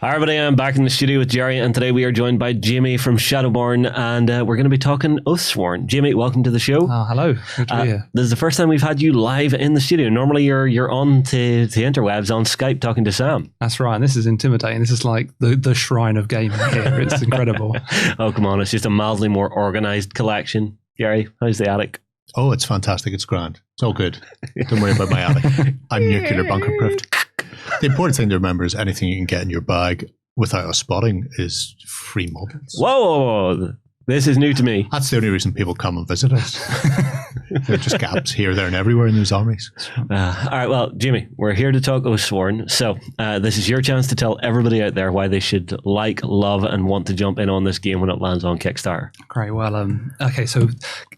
Hi everybody, I'm back in the studio with Jerry, and today we are joined by Jamie from Shadowborn, and we're going to be talking Oathsworn. Jamie, welcome to the show. Oh, hello. Good to be here. This is the first time we've had you live in the studio. Normally you're on to the interwebs on Skype talking to Sam. That's right, and this is intimidating. This is like the shrine of gaming here. It's incredible. Oh, come on, it's just a mildly more organised collection. Jerry, how's the attic? Oh, it's fantastic. It's grand. It's all good. Don't worry about my attic. I'm nuclear bunker proofed. The important thing to remember is anything you can get in your bag without us spotting is free models. Whoa, this is new to me. That's the only reason people come and visit us. There are just gaps here, there, and everywhere in those armies. All right, well, Jamie, we're here to talk Oathsworn. So this is your chance to tell everybody out there why they should like, love, and want to jump in on this game when it lands on Kickstarter. Great. Well, okay, so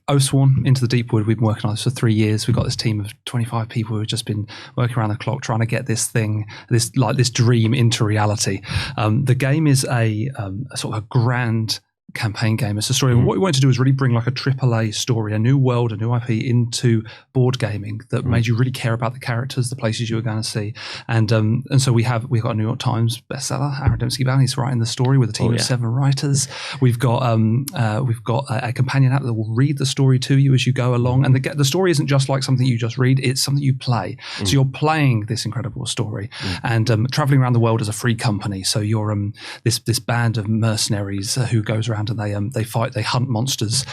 Oathsworn, Into the Deepwood, we've been working on this for 3 years. We've got this team of 25 people who've just been working around the clock trying to get this thing, this dream into reality. The game is a sort of a grand campaign game. It's a story. What we wanted to do is really bring like a AAA story, a new world, a new IP into board gaming that made you really care about the characters, the places you were going to see. And so we've got a New York Times bestseller, Aaron Dembski-Bownie's writing the story with a team of 7 writers. We've got a companion app that will read the story to you as you go along. And the story isn't just like something you just read, it's something you play. So you're playing this incredible story and traveling around the world as a free company. So you're this band of mercenaries who goes around and they hunt monsters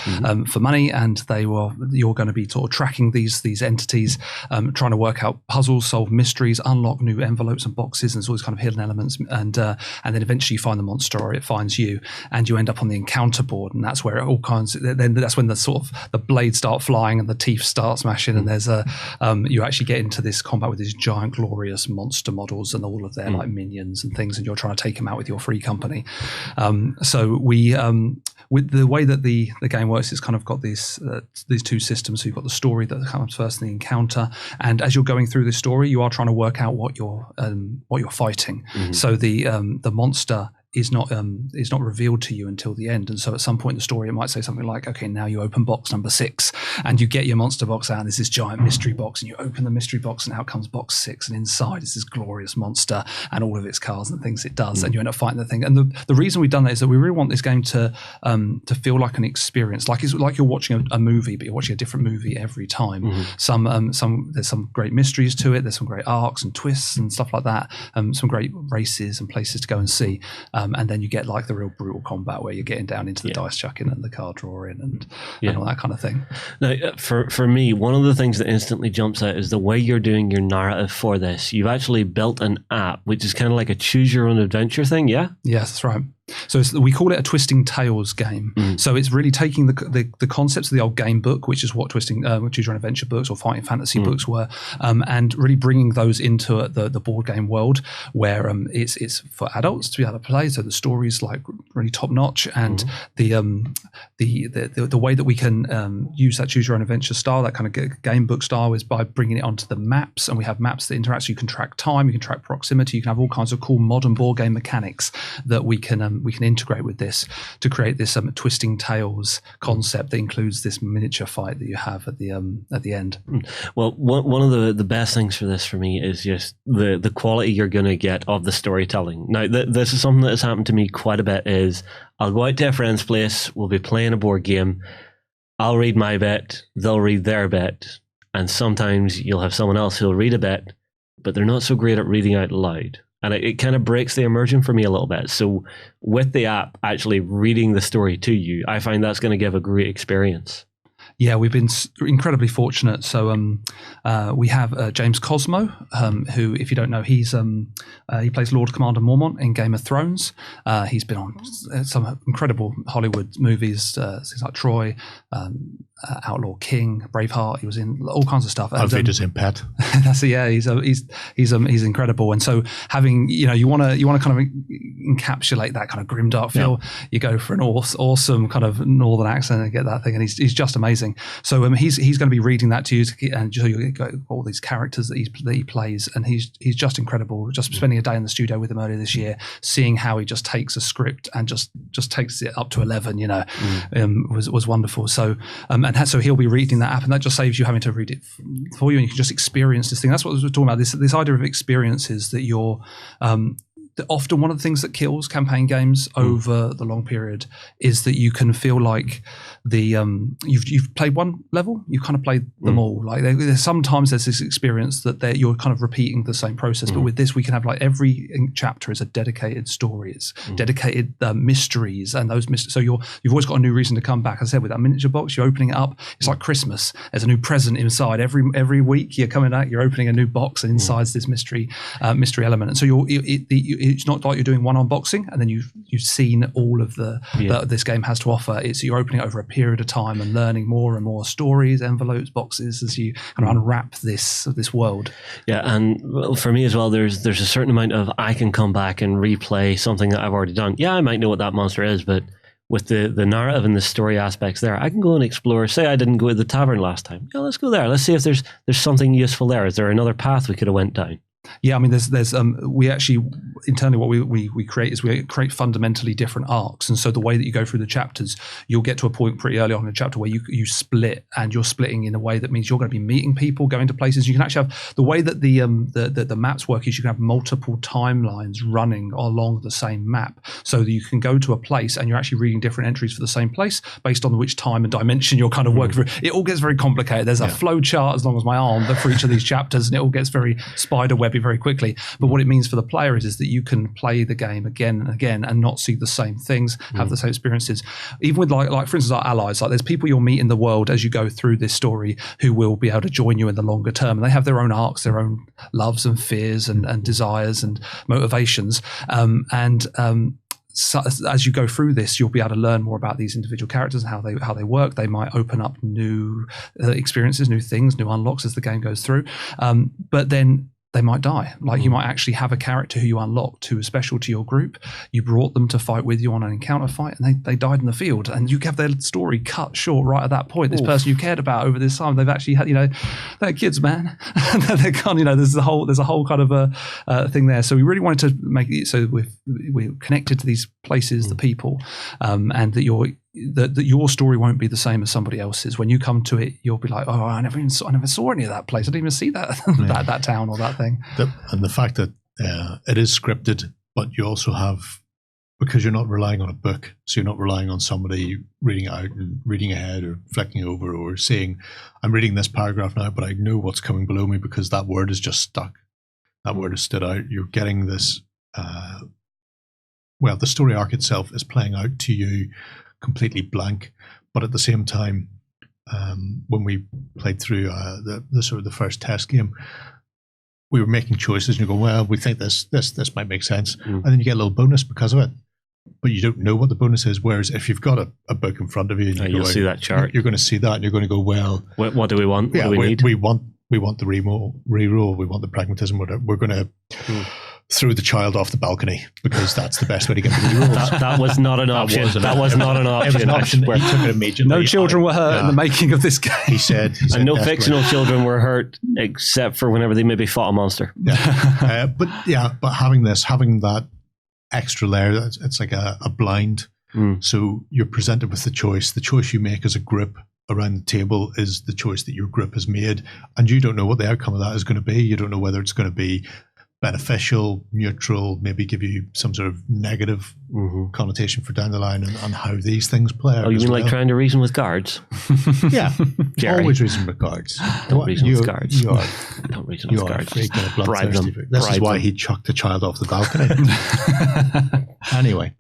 for money, and you're going to be sort of tracking these entities, trying to work out puzzles, solve mysteries, unlock new envelopes and boxes, and all these kind of hidden elements, and then eventually you find the monster or it finds you, and you end up on the encounter board, and that's where it all kinds. Then that's when the sort of the blades start flying and the teeth start smashing, and there's you actually get into this combat with these giant glorious monster models and all of their like minions and things, and you're trying to take them out with your free company. So we with the way that the game works, it's kind of got these two systems. So you've got the story that comes first in the encounter, and as you're going through the story, you are trying to work out what you're fighting. So the monster is not revealed to you until the end, and so at some point in the story it might say something like, okay, now you open box number 6, and you get your monster box out, and there's this giant mystery box, and you open the mystery box, and out comes box 6, and inside is this glorious monster and all of its cards and things it does, and you end up fighting the thing. And the reason we've done that is that we really want this game to feel like an experience, like it's like you're watching a movie, but you're watching a different movie every time. There's some great mysteries to it, there's some great arcs and twists and stuff like that, some great races and places to go and see. And then you get like the real brutal combat where you're getting down into the dice chucking and the card drawing and all that kind of thing. Now, for me, one of the things that instantly jumps out is the way you're doing your narrative for this. You've actually built an app, which is kind of like a choose your own adventure thing, yeah? Yes, that's right. So we call it a Twisting Tales game. So it's really taking the concepts of the old game book, which is what choose your own adventure books or fighting fantasy books were, and really bringing those into the board game world where it's for adults to be able to play. So the story's like really top notch, and the way that we can use that choose your own adventure style, that kind of game book style, is by bringing it onto the maps. And we have maps that interact. So you can track time, you can track proximity, you can have all kinds of cool modern board game mechanics that we can integrate with this to create this Twisting Tales concept that includes this miniature fight that you have at the end. Well, one of the best things for this for me is just the quality you're going to get of the storytelling. Now, this is something that has happened to me quite a bit. Is I'll go out to a friend's place, we'll be playing a board game, I'll read my bit, they'll read their bit, and sometimes you'll have someone else who'll read a bit, but they're not so great at reading out loud. And it kind of breaks the immersion for me a little bit. So with the app actually reading the story to you, I find that's going to give a great experience. Yeah, we've been incredibly fortunate. So we have James Cosmo, who, if you don't know, he plays Lord Commander Mormont in Game of Thrones. He's been on some incredible Hollywood movies, things like Troy, Outlaw King, Braveheart. He was in all kinds of stuff. Alvida's in Pet. That's he's incredible. And so having you want to kind of encapsulate that kind of grimdark feel. You go for an awesome kind of northern accent and get that thing, and he's just amazing. So he's going to be reading that to you, and you get all these characters that he plays, and he's just incredible. Just spending a day in the studio with him earlier this year, seeing how he just takes a script and just takes it up to 11. Was wonderful. So and so he'll be reading that app, and that just saves you having to read it for you, and you can just experience this thing. That's what we're talking about. This idea of experiences that you're often one of the things that kills campaign games over the long period is that you can feel like you've played one level, you kind of played them all. Like sometimes there's this experience that you're kind of repeating the same process, but with this we can have like every chapter is a dedicated story, it's dedicated mysteries, and those so you've always got a new reason to come back. As I said, with that miniature box, you're opening it up, it's like Christmas. There's a new present inside every week. You're coming out, you're opening a new box, and inside's this mystery element. And so it's not like you're doing one unboxing and then you've seen all of that this game has to offer. It's you're opening it over a period of time and learning more and more stories, envelopes, boxes as you kind of unwrap this world. Yeah, and for me as well, there's a certain amount of I can come back and replay something that I've already done. Yeah, I might know what that monster is, but with the narrative and the story aspects there, I can go and explore. Say I didn't go to the tavern last time. Yeah, let's go there. Let's see if there's something useful there. Is there another path we could have went down? Yeah, I mean, there's we actually internally what we create is we create fundamentally different arcs, and so the way that you go through the chapters, you'll get to a point pretty early on in a chapter where you split, and you're splitting in a way that means you're going to be meeting people, going to places. You can actually have the way that the maps work is you can have multiple timelines running along the same map, so that you can go to a place and you're actually reading different entries for the same place based on which time and dimension you're kind of working through. It all gets very complicated. There's a flow chart as long as my arm for each of these chapters, and it all gets very spider webby very quickly. But what it means for the player is that you can play the game again and again and not see the same things, have the same experiences. Even with like for instance our allies, like there's people you'll meet in the world as you go through this story who will be able to join you in the longer term, and they have their own arcs, their own loves and fears and desires and motivations, so as you go through this, you'll be able to learn more about these individual characters and how they work. They might open up new experiences, new things, new unlocks as the game goes through, but then they might die. Like you might actually have a character who you unlocked who is special to your group. You brought them to fight with you on an encounter fight, and they died in the field, and you have their story cut short right at that point. This person you cared about over this time, they've actually had, they're kids, man. They're gone. There's a whole kind of a thing there. So we really wanted to make it so we're connected to these places, the people, and that your story won't be the same as somebody else's. When you come to it, you'll be like, oh, I never saw any of that place. I didn't even see that that town or that thing. And the fact that it is scripted, but you also have, because you're not relying on a book, so you're not relying on somebody reading it out and reading ahead or flicking over or saying, I'm reading this paragraph now, but I know what's coming below me because that word is just stuck. That word has stood out. You're getting this, the story arc itself is playing out to you completely blank, but at the same time, when we played through the first test game, we were making choices, and you go, well, we think this might make sense, and then you get a little bonus because of it, but you don't know what the bonus is. Whereas if you've got a book in front of you, and you'll see that chart, you're going to see that, and you're going to go, well, what do we want? What do we need? We want the reroll, we want the pragmatism. We're going to threw the child off the balcony because that's the best way to get the rerolls. That was not an option. That was not an option. It was an option. He took it immediately. No children were hurt in the making of this game. He said and no fictional children were hurt except for whenever they maybe fought a monster. Yeah. But having that extra layer, it's like a blind. So you're presented with the choice. The choice you make as a group around the table is the choice that your group has made, and you don't know what the outcome of that is going to be. You don't know whether it's going to be beneficial, neutral, maybe give you some sort of negative connotation for down the line, and how these things play out. Oh, you mean like trying to reason with guards? Yeah, Jerry. Always reason with guards. Don't reason with guards. Don't reason with guards. Bribe them. This is why he chucked the child off the balcony. Anyway,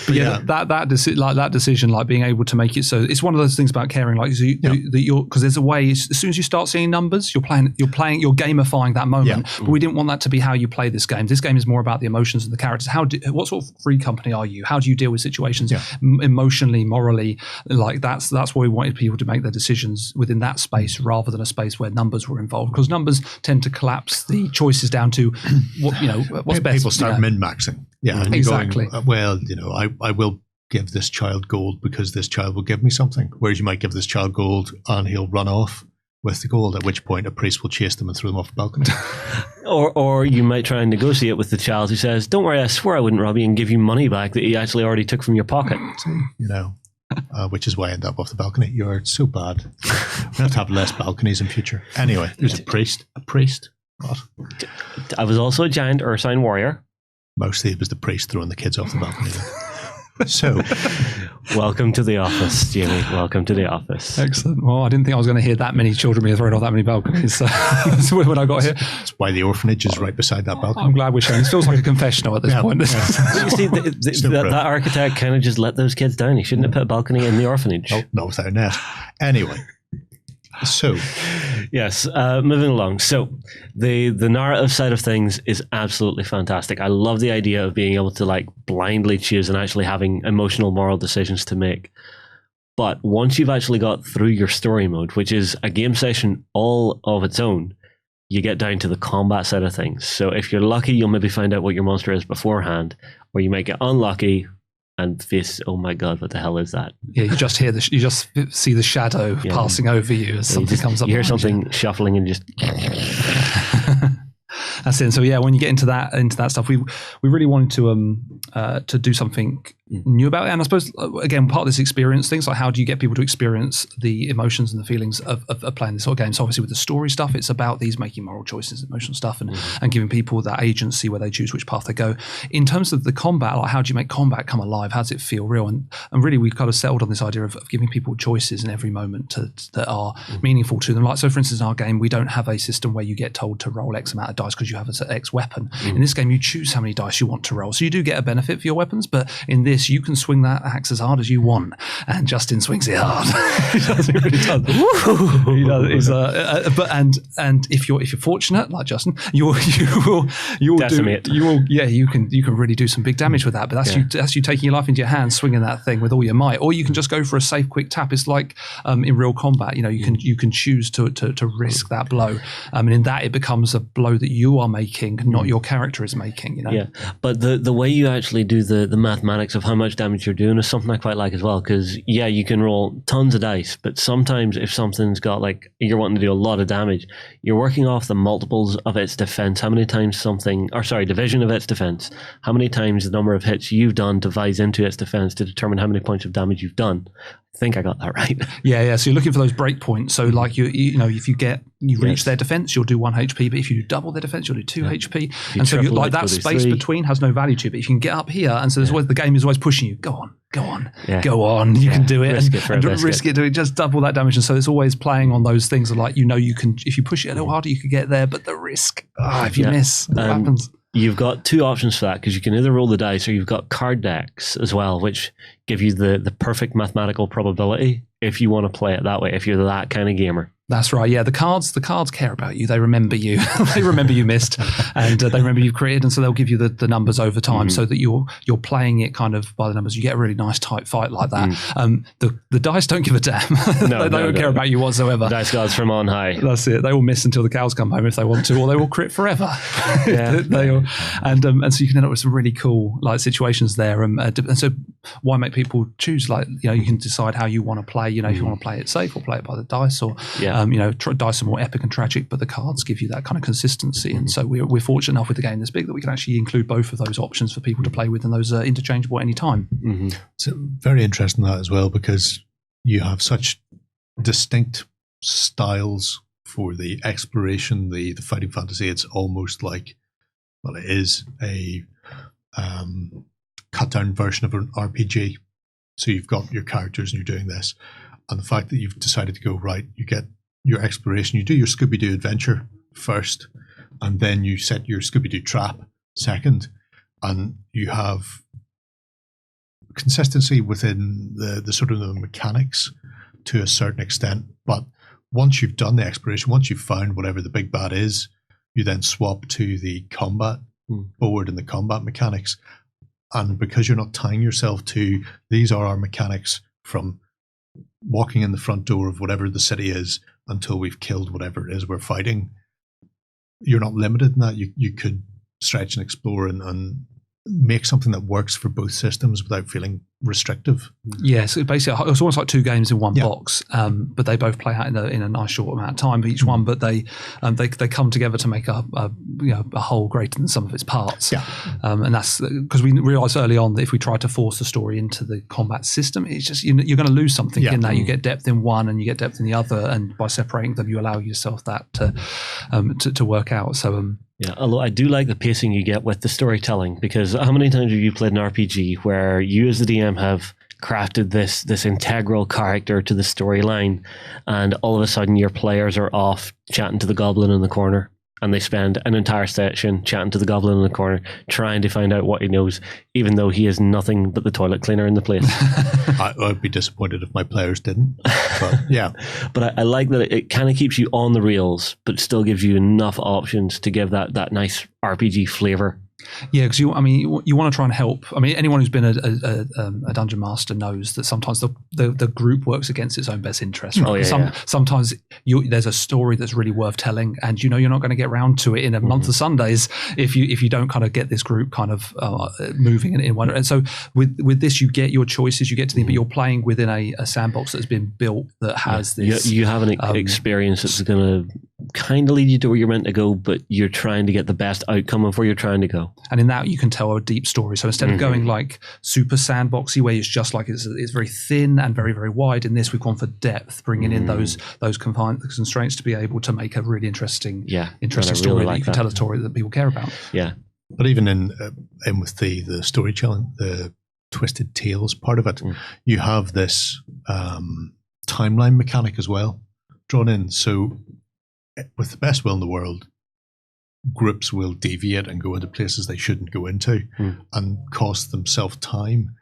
but that decision, like being able to make it so it's one of those things about caring, like because there's a way. As soon as you start seeing numbers, you're gamifying that moment. But we didn't want that to be how you play this game. This game is more about the emotions and the characters. What sort of free company are you? How do you deal with situations emotionally, morally? Like that's why we wanted people to make their decisions within that space rather than a space where numbers were involved, because numbers tend to collapse the choices down to what's best. People start min-maxing. Yeah, and exactly. Going, I will give this child gold because this child will give me something. Whereas you might give this child gold and he'll run off with the gold, at which point a priest will chase them and throw them off the balcony. or you might try and negotiate with the child who says, don't worry, I swear I wouldn't rob you, and give you money back that you actually already took from your pocket. Which is why I end up off the balcony. You're so bad. We have to have less balconies in future. Anyway, there's a priest. What? I was also a giant Ursine warrior. Mostly it was the priest throwing the kids off the balcony. So, welcome to the office, Jamie. Welcome to the office. Excellent. Well, I didn't think I was going to hear that many children being thrown off that many balconies so when I got here. That's why the orphanage is right beside that balcony. I'm glad we're sharing. It feels like a confessional at this point. You see, that architect kind of just let those kids down. He shouldn't have put a balcony in the orphanage. Oh, not without a net. Anyway. So, yes, moving along. So, the narrative side of things is absolutely fantastic. I love the idea of being able to like blindly choose and actually having emotional, moral decisions to make. But once you've actually got through your story mode, which is a game session all of its own, you get down to the combat side of things. So, if you're lucky, you'll maybe find out what your monster is beforehand, or you might get unlucky and face, oh my god, what the hell is that? Yeah, you just hear you just see the shadow passing over you as something comes up. You hear something shuffling and just. That's it. So yeah, when you get into that stuff, we really wanted to do something new about it. And I suppose again, part of this experience, things like how do you get people to experience the emotions and the feelings of playing this sort of game? So obviously with the story stuff, it's about these making moral choices, emotional stuff, and giving people that agency where they choose which path they go. In terms of the combat, like how do you make combat come alive? How does it feel real? And really, we've kind of settled on this idea of giving people choices in every moment that are meaningful to them. Like so, for instance, in our game, we don't have a system where you get told to roll X amount of dice because you have an X weapon. In this game, you choose how many dice you want to roll. So you do get a benefit for your weapons, but in this, you can swing that axe as hard as you want. And Justin swings it hard. He does, he really does. He does. But if you're fortunate, like Justin, you will decimate. You can really do some big damage with that. But that's you taking your life into your hands, swinging that thing with all your might. Or you can just go for a safe, quick tap. It's like in real combat. You can choose to risk that blow. And in that, it becomes a blow that you are making, not your character is making. Yeah, but the way you actually do the mathematics of how much damage you're doing is something I quite like as well. Because you can roll tons of dice, but sometimes if something's got like you're wanting to do a lot of damage, you're working off the multiples of its defense. How many times division of its defense. How many times the number of hits you've done divides into its defense to determine how many points of damage you've done. I think I got that right. Yeah. So you're looking for those break points. So like if you reach their defense, you'll do 1 HP. But if you do double their defense, you'll do 2 HP. And so like that space between has no value to it. But if you can get up here, and so there's always, the game is always pushing you. Go on. Go on. You can do it. Risk it. Do it. Just double that damage. And so it's always playing on those things of like you can, if you push it a little harder, you could get there. But the risk, if you miss, what happens? You've got 2 options for that because you can either roll the dice or you've got card decks as well, which give you the perfect mathematical probability if you want to play it that way, if you're that kind of gamer. That's right. Yeah, the cards care about you. They remember you. They remember you missed, and they remember you've created, and so they'll give you the numbers over time, so that you're playing it kind of by the numbers. You get a really nice tight fight like that. The dice don't give a damn. They don't care about you whatsoever. Dice gods from on high. That's it. They will miss until the cows come home if they want to, or they will crit forever. And so you can end up with some really cool like situations there. And so why make people choose? Like you can decide how you want to play. If you want to play it safe or play it by the dice, or dice are more epic and tragic, but the cards give you that kind of consistency. And so we're fortunate enough with the game this big that we can actually include both of those options for people to play with, and those are interchangeable at any time. It's very interesting that as well, because you have such distinct styles for the exploration, the fighting fantasy. It's almost like, well, it is a cut down version of an RPG. So you've got your characters and you're doing this. And the fact that you've decided to go, right, you get your exploration, you do your Scooby-Doo adventure first, and then you set your Scooby-Doo trap second, and you have consistency within the sort of the mechanics to a certain extent. But once you've done the exploration, once you've found whatever the big bad is, you then swap to the combat board and the combat mechanics. And because you're not tying yourself to, these are our mechanics from walking in the front door of whatever the city is until we've killed whatever it is we're fighting, you're not limited in that. You could stretch and explore and make something that works for both systems without feeling restrictive. Yeah, so basically it's almost like two games in one box, but they both play out in a nice short amount of time each one. But they come together to make a whole greater than some of its parts. Yeah, and that's because we realised early on that if we tried to force the story into the combat system, it's just you're going to lose something in that. You get depth in one and you get depth in the other, and by separating them, you allow yourself that to work out. So. Yeah, although I do like the pacing you get with the storytelling, because how many times have you played an RPG where you as the DM have crafted this integral character to the storyline, and all of a sudden your players are off chatting to the goblin in the corner, and they spend an entire session chatting to the goblin in the corner, trying to find out what he knows, even though he is nothing but the toilet cleaner in the place. I'd be disappointed if my players didn't. But yeah. But I like that it kind of keeps you on the rails, but still gives you enough options to give that nice RPG flavor. Yeah, because you want to try and help. I mean, anyone who's been a dungeon master knows that sometimes the group works against its own best interest. Right? Oh, yeah, Sometimes there's a story that's really worth telling, and you're not going to get round to it in a month of Sundays if you don't kind of get this group kind of moving in one. And so with this, you get your choices, you get to them, but you're playing within a sandbox that's been built that has this. You have an experience that's going to kind of lead you to where you're meant to go, but you're trying to get the best outcome of where you're trying to go. And in that, you can tell a deep story. So instead of going like super sandboxy, where it's just like it's very thin and very, very wide, in this we've gone for depth, bringing in those constraints to be able to make a really interesting story really that you can tell a story that people care about. Yeah. But even in with the storytelling, the twisted tales part of it, you have this timeline mechanic as well drawn in. So with the best will in the world, groups will deviate and go into places they shouldn't go into and cost themselves time.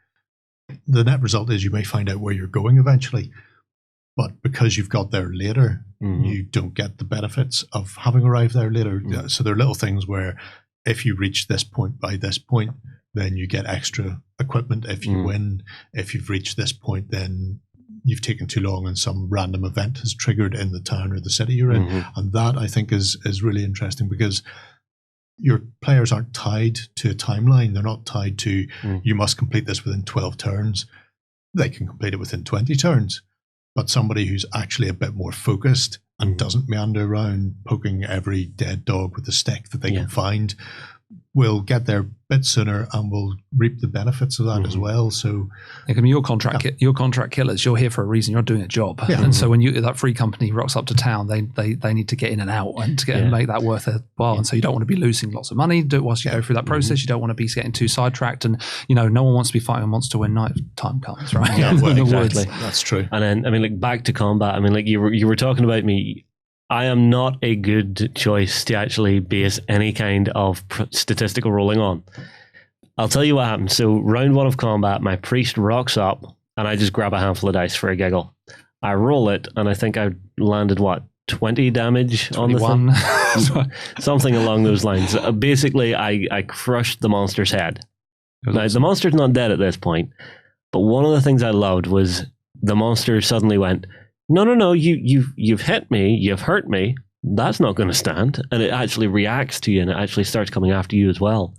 The net result is you may find out where you're going eventually, but because you've got there later, you don't get the benefits of having arrived there later. So there are little things where if you reach this point by this point, then you get extra equipment if you win. If you've reached this point, then you've taken too long and some random event has triggered in the town or the city you're in. And that, I think, is really interesting, because your players aren't tied to a timeline. They're not tied to, you must complete this within 12 turns. They can complete it within 20 turns. But somebody who's actually a bit more focused and doesn't meander around poking every dead dog with a stick that they can find will get there a bit sooner and will reap the benefits of that as well. So, I mean, your contract killers, you're here for a reason. You're doing a job, and so when that free company rocks up to town, they need to get in and out and to and make that worth a while. And so you don't want to be losing lots of money. Do it whilst you go through that process. You don't want to be getting too sidetracked, and no one wants to be fighting a monster when night time comes, right? Yeah, well, exactly. That's true. And then, I mean, like, back to combat. I mean, like, you were talking about me. I am not a good choice to actually base any kind of statistical rolling on. I'll tell you what happened. So round 1 of combat, my priest rocks up and I just grab a handful of dice for a giggle. I roll it and I think I landed 20 damage 21. On the thing? Something along those lines. Basically, I crushed the monster's head. Now, the monster's not dead at this point, but one of the things I loved was the monster suddenly went, No, you've hit me, you've hurt me, that's not going to stand. And it actually reacts to you and it actually starts coming after you as well.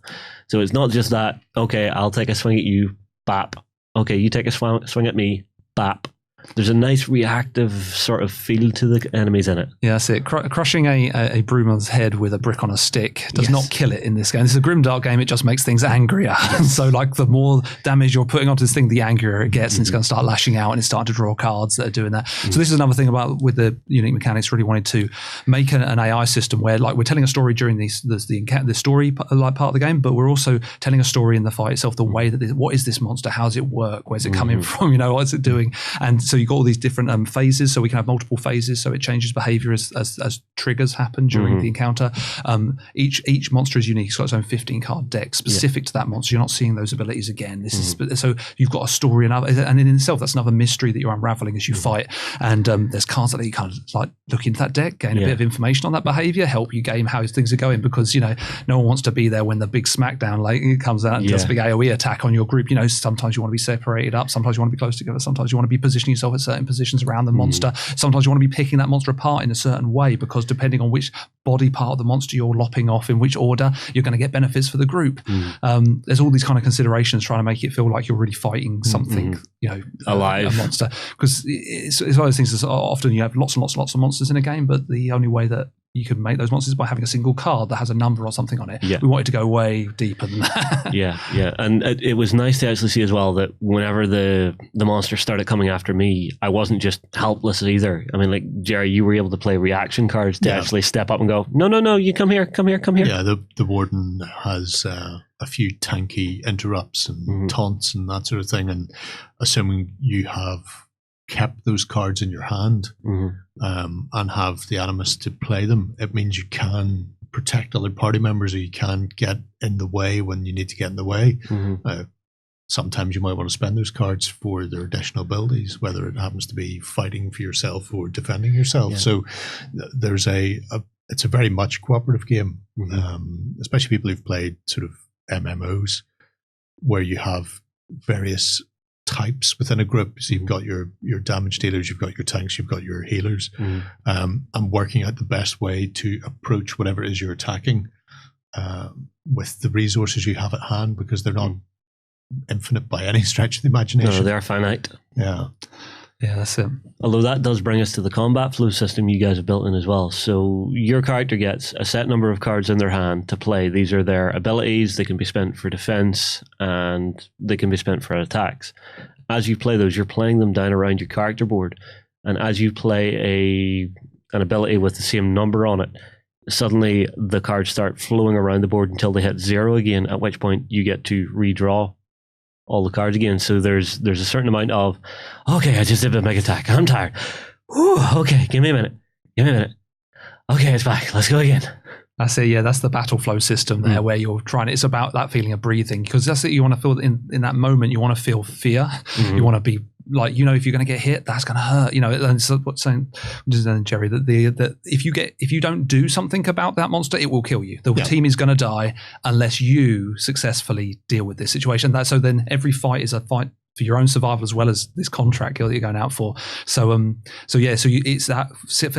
So it's not just that, okay, I'll take a swing at you, bap. Okay, you take a swing at me, bap. There's a nice reactive sort of feel to the enemies in it. Yeah, that's it. Crushing a brewman's head with a brick on a stick does not kill it in this game. This is a grimdark game. It just makes things angrier. And so, like, the more damage you're putting onto this thing, the angrier it gets, and it's going to start lashing out, and it's starting to draw cards that are doing that. So this is another thing about with the unique mechanics. Really wanted to make an AI system where, like, we're telling a story during the story like part of the game, but we're also telling a story in the fight itself. The way that what is this monster? How does it work? Where's it coming from? What is it doing? And so you've got all these different phases, so we can have multiple phases, so it changes behavior as triggers happen during the encounter. Each monster is unique. It's got its own 15 card deck specific to that monster. You're not seeing those abilities again. This is so you've got a story, and in itself that's another mystery that you're unraveling as you fight. And there's cards that you kind of like look into that deck, gain a bit of information on that behavior, help you game how things are going, because no one wants to be there when the big smackdown comes out and does a big AoE attack on your group. Sometimes you want to be separated up, sometimes you want to be close together, sometimes you want to be positioning yourself yourself at certain positions around the monster. Sometimes you want to be picking that monster apart in a certain way, because depending on which body part of the monster you're lopping off, in which order, you're going to get benefits for the group. There's all these kind of considerations trying to make it feel like you're really fighting something, alive, a monster. Because it's one of those things that often you have lots and lots of monsters in a game, but the only way that you can make those monsters by having a single card that has a number or something on it. We wanted to go way deeper than that. And it was nice to actually see as well that whenever the monster started coming after me, I wasn't just helpless either. I mean, like, Jerry, you were able to play reaction cards to actually step up and go, no, you come here. Yeah, the warden has a few tanky interrupts and taunts and that sort of thing, and assuming you have kept those cards in your hand and have the animus to play them, it means you can protect other party members, or you can get in the way when you need to get in the way. Sometimes you might want to spend those cards for their additional abilities, whether it happens to be fighting for yourself or defending yourself. So there's it's a very much cooperative game, especially people who've played sort of MMOs where you have various types within a group. So you've got your damage dealers, you've got your tanks, you've got your healers, and working out the best way to approach whatever it is you're attacking with the resources you have at hand, because they're not infinite by any stretch of the imagination. No, they are finite. Yeah, that's it. Although that does bring us to the combat flow system you guys have built in as well. So your character gets a set number of cards in their hand to play. These are their abilities. They can be spent for defense and they can be spent for attacks. As you play those, you're playing them down around your character board. And as you play an ability with the same number on it, suddenly the cards start flowing around the board until they hit 0 again, at which point you get to redraw all the cards again. So there's a certain amount of, okay, I just did a big attack, I'm tired. Ooh, okay, give me a minute. Okay, it's back, let's go again. That's it. Yeah, that's the battle flow system there, where you're trying. It's about that feeling of breathing, because that's it. You want to feel in that moment. You want to feel fear. You want to be like, if you're going to get hit, that's going to hurt. And so what's saying, Jerry, that if you don't do something about that monster, it will kill you. The team is going to die unless you successfully deal with this situation. So then every fight is a fight for your own survival as well as this contract that you're going out for. It's that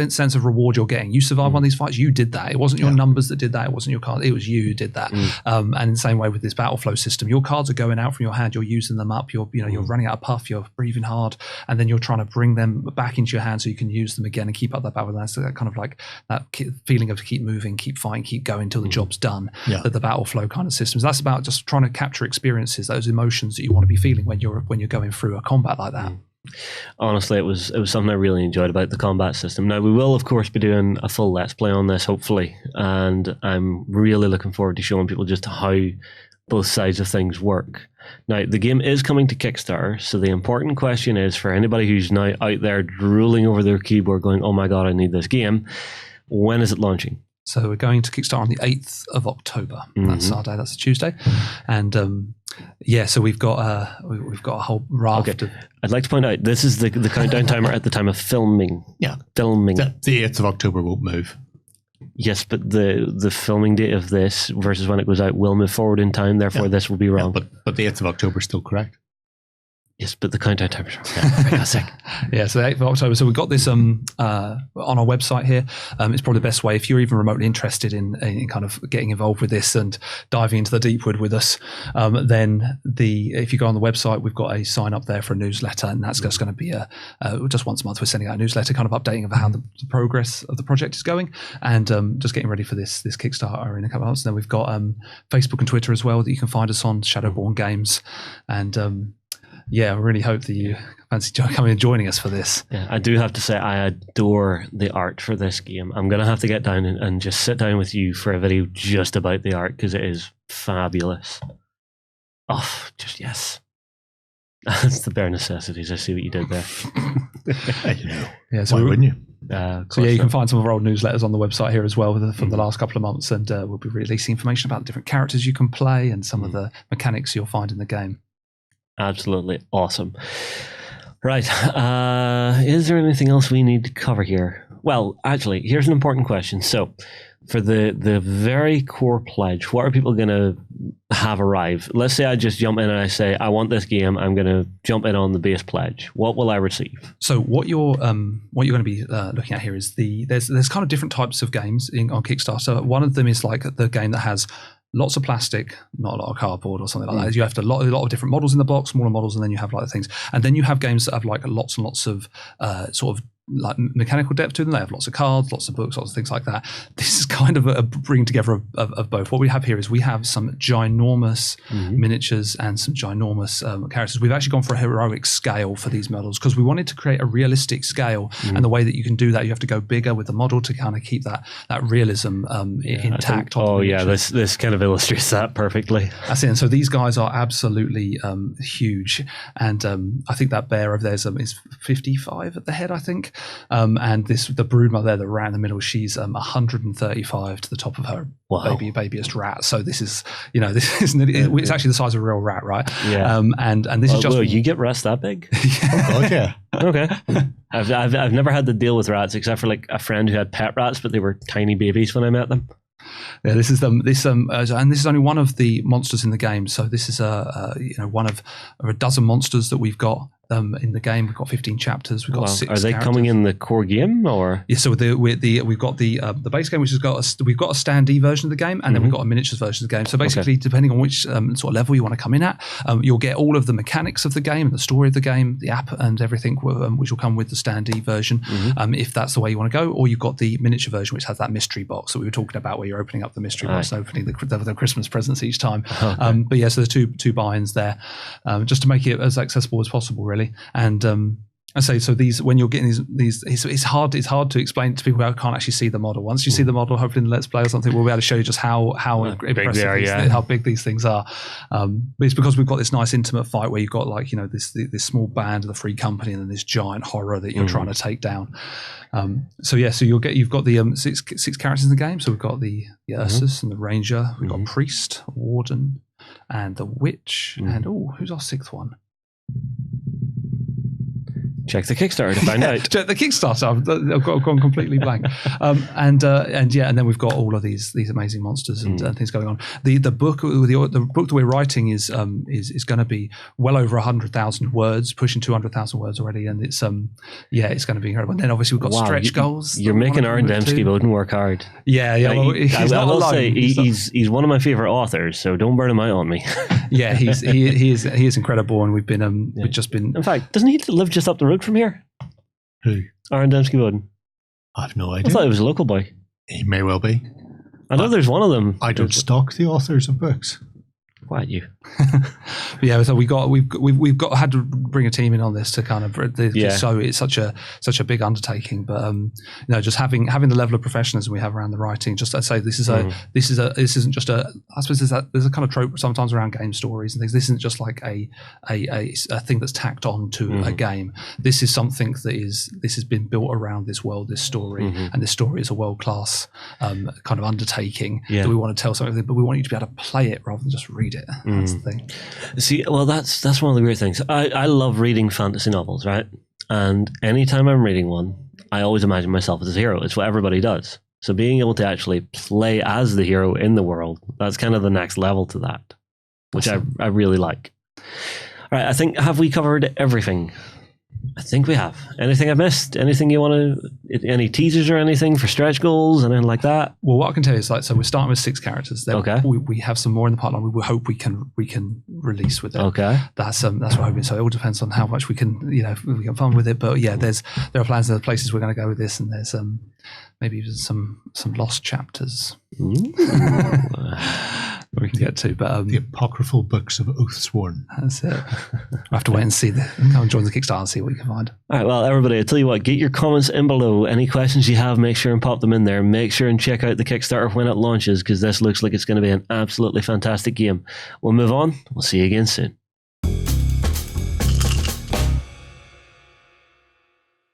sense of reward you're getting. You survived one of these fights, you did that. It wasn't your numbers that did that. It wasn't your card. It was you who did that. And in the same way with this battle flow system, your cards are going out from your hand. You're using them up. You're running out of puff. You're breathing hard, and then you're trying to bring them back into your hand so you can use them again and keep up that battle. That's that kind of like that feeling of keep moving, keep fighting, keep going until the job's done. That the battle flow kind of systems. That's about just trying to capture experiences, those emotions that you want to be feeling when you're going through a combat like that. Honestly, it was something I really enjoyed about the combat system. Now, we will, of course, be doing a full Let's Play on this, hopefully, and I'm really looking forward to showing people just how both sides of things work. Now, the game is coming to Kickstarter, so the important question is, for anybody who's now out there drooling over their keyboard going, oh my god, I need this game, when is it launching? So we're going to Kickstarter on the 8th of October. That's our day. That's a Tuesday. And so we've got a whole raft of... I'd like to point out, this is the countdown timer at the time of filming. Yeah. Filming. The 8th of October won't move. Yes, but the filming date of this versus when it goes out will move forward in time, therefore this will be wrong. Yeah, but the 8th of October is still correct. Yes, but the countdown timer is wrong. So the 8th of October. So we've got this on our website here. It's probably the best way if you're even remotely interested in kind of getting involved with this and diving into the deep wood with us. Then if you go on the website, we've got a sign up there for a newsletter, and that's just going to be just once a month. We're sending out a newsletter, kind of updating of how the progress of the project is going, and just getting ready for this Kickstarter in a couple of months. And then we've got Facebook and Twitter as well that you can find us on, Shadowborn Games, and I really hope that you fancy coming and joining us for this. Yeah, I do have to say I adore the art for this game. I'm going to have to get down and just sit down with you for a video just about the art, because it is fabulous. Oh, just yes. That's the bare necessities. I see what you did there. Why wouldn't you? You can find some of our old newsletters on the website here as well from the last couple of months, and we'll be releasing information about the different characters you can play and some of the mechanics you'll find in the game. Absolutely awesome. Right. Is there anything else we need to cover here? Well, actually, here's an important question. So, for the very core pledge, what are people going to have arrived? Let's say I just jump in and I say, I want this game. I'm going to jump in on the base pledge. What will I receive? So what you're going to be looking at here is there's kind of different types of games on Kickstarter. One of them is like the game that has lots of plastic, not a lot of cardboard or something like that. You have a lot of different models in the box, smaller models, and then you have like things. And then you have games that have like lots and lots of sort of like mechanical depth to them. They have lots of cards, lots of books, lots of things like that. This is kind of a bringing together of both. What we have here is we have some ginormous miniatures and some ginormous characters. We've actually gone for a heroic scale for these models because we wanted to create a realistic scale. And the way that you can do that, you have to go bigger with the model to kind of keep that realism intact. This kind of illustrates that perfectly. That's it. And so these guys are absolutely huge. And I think that bear over there is 55 at the head, I think. And the broodmother there, the rat in the middle, she's 135 to the top of her babyest rat. So this is, it's actually the size of a real rat, right? Yeah. And this is just. You get rats that big? Oh God, yeah. Okay. I've never had to deal with rats except for like a friend who had pet rats, but they were tiny babies when I met them. Yeah, this is and this is only one of the monsters in the game. So this is one of a dozen monsters that we've got in the game. We've got 15 chapters. We've got 6 Are they characters. Coming in the core game or? Yeah, so we've got the base game, which has got we've got a standee version of the game, and then we've got a miniatures version of the game. So basically, depending on which sort of level you want to come in at, you'll get all of the mechanics of the game, the story of the game, the app, and everything, which will come with the standee version, if that's the way you want to go. Or you've got the miniature version, which has that mystery box that we were talking about, where you're opening up the mystery box and opening the Christmas presents each time. Okay. But yeah, so there's two buy-ins there, just to make it as accessible as possible, really. And I say, so these, when you're getting these, it's hard to explain to people who can't actually see the model. Once you see the model, hopefully in the Let's Play or something, we'll be able to show you just how impressive how big these things are. But it's because we've got this nice intimate fight where you've got like, this small band of the Free Company and then this giant horror that you're trying to take down. So you've got the six characters in the game. So we've got the Ursus and the Ranger. We've got Priest, Warden, and the Witch. And who's our 6th one? Check the Kickstarter to find out. Check the Kickstarter. I've gone completely blank. And then we've got all of these amazing monsters and things going on. The book that we're writing is going to be well over 100,000 words, pushing 200,000 words already, and it's going to be incredible. And then obviously we've got stretch goals. You're making Aaron Dembski-Bowden work hard. Yeah. Well, I will say he's one of my favorite authors, so don't burn him out on me. Yeah, he is incredible, and we've just been. In fact, doesn't he live just up the road from here? Who? Aaron Dembski-Bowden. I have no idea. I thought he was a local boy. He may well be. I know there's one of them. I don't stalk the authors of books. Why you? Yeah, so we've had to bring a team in on this to kind of so it's such a big undertaking. But just having the level of professionalism we have around the writing. Just I'd say this isn't just a. I suppose there's a kind of trope sometimes around game stories and things. This isn't just like a thing that's tacked on to a game. This is something this has been built around this world, this story, and this story is a world class kind of undertaking that we want to tell something. But we want you to be able to play it rather than just read it. That's the thing. See, well, that's one of the great things. I love reading fantasy novels, right? And anytime I'm reading one, I always imagine myself as a hero. It's what everybody does. So being able to actually play as the hero in the world, that's kind of the next level to that, which I really like. All right, I think, have we covered everything? I think we have. Anything I missed? Anything you want to? Any teasers or anything for stretch goals and anything like that? Well, what I can tell you is so we're starting with 6 characters. Okay. We have some more in the pipeline. We hope we can release with it. Okay. That's what I'm hoping. So it all depends on how much we can we can fun with it. But yeah, there are plans. There are places we're going to go with this, and there's maybe some lost chapters. We can get to, but the apocryphal books of Oathsworn. That's it. We'll have to wait and see. Go and join the Kickstarter and see what we can find. All right, well, everybody, I tell you what, get your comments in below. Any questions you have, make sure and pop them in there. Make sure and check out the Kickstarter when it launches, because this looks like it's going to be an absolutely fantastic game. We'll move on. We'll see you again soon.